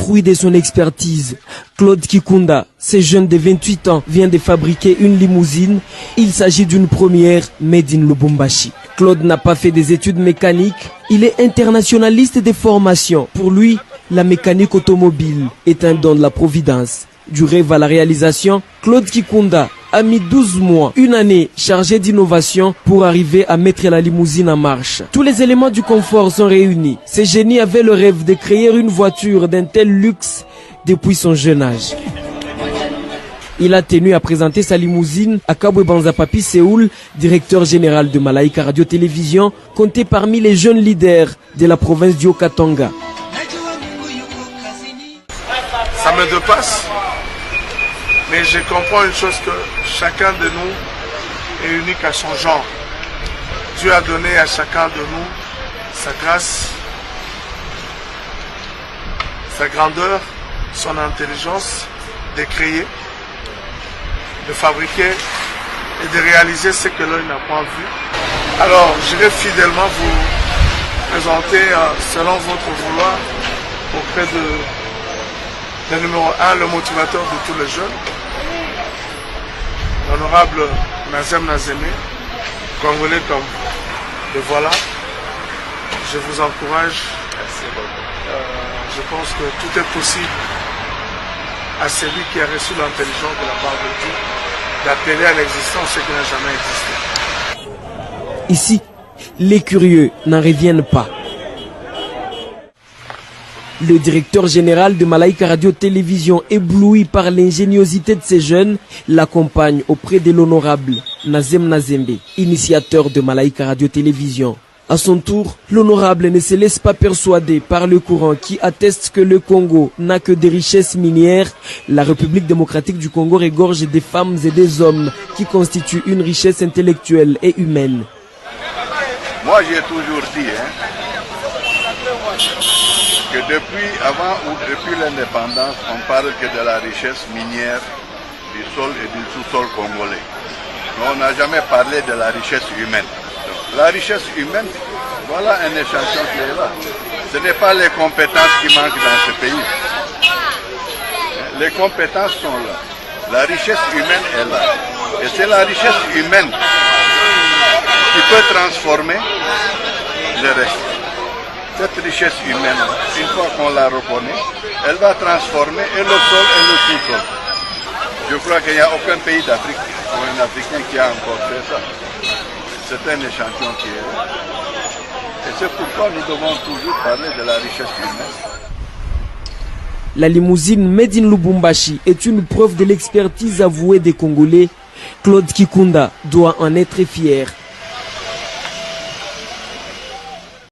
fruit de son expertise. Claude Kikunda, ce jeune de 28 ans, vient de fabriquer une limousine. Il s'agit d'une première made in Lubumbashi. Claude n'a pas fait des études mécaniques. Il est internationaliste des formations. Pour lui, la mécanique automobile est un don de la providence. Du rêve à la réalisation, Claude Kikunda a mis 12 mois, une année chargée d'innovation pour arriver à mettre la limousine en marche. Tous les éléments du confort sont réunis. Ce génie avait le rêve de créer une voiture d'un tel luxe depuis son jeune âge. Il a tenu à présenter sa limousine à Kabwe Banzapapi Séoul, directeur général de Malaika Radio-Télévision, compté parmi les jeunes leaders de la province du Haut-Katanga. Ça me dépasse, mais je comprends une chose, que chacun de nous est unique à son genre. Dieu a donné à chacun de nous sa grâce, sa grandeur, son intelligence de créer, de fabriquer et de réaliser ce que l'œil n'a pas vu. Alors, je vais fidèlement vous présenter, selon votre vouloir, auprès de le numéro 1, le motivateur de tous les jeunes, l'honorable Nazem Nazemé, congolais comme vous. Et voilà, je vous encourage. Je pense que tout est possible à celui qui a reçu l'intelligence de la part de Dieu d'appeler à l'existence ce qui n'a jamais existé. Ici, les curieux n'en reviennent pas. Le directeur général de Malaika Radio-Télévision, ébloui par l'ingéniosité de ces jeunes, l'accompagne auprès de l'honorable Nazem Nazembe, initiateur de Malaika Radio-Télévision. À son tour, l'honorable ne se laisse pas persuader par le courant qui atteste que le Congo n'a que des richesses minières. La République démocratique du Congo regorge des femmes et des hommes qui constituent une richesse intellectuelle et humaine. Moi, j'ai toujours dit que depuis l'indépendance, on parle que de la richesse minière du sol et du sous-sol congolais. Mais on n'a jamais parlé de la richesse humaine. La richesse humaine, voilà un échantillon qui est là. Ce n'est pas les compétences qui manquent dans ce pays. Les compétences sont là. La richesse humaine est là. Et c'est la richesse humaine qui peut transformer le reste. Cette richesse humaine, une fois qu'on la reconnaît, elle va transformer et le sol et le sous-sol. Je crois qu'il n'y a aucun pays d'Afrique ou un Africain qui a encore fait ça. C'est un échantillon qui est là. Et c'est pourquoi nous devons toujours parler de la richesse humaine. La limousine Made in Lubumbashi est une preuve de l'expertise avouée des Congolais. Claude Kikunda doit en être fier.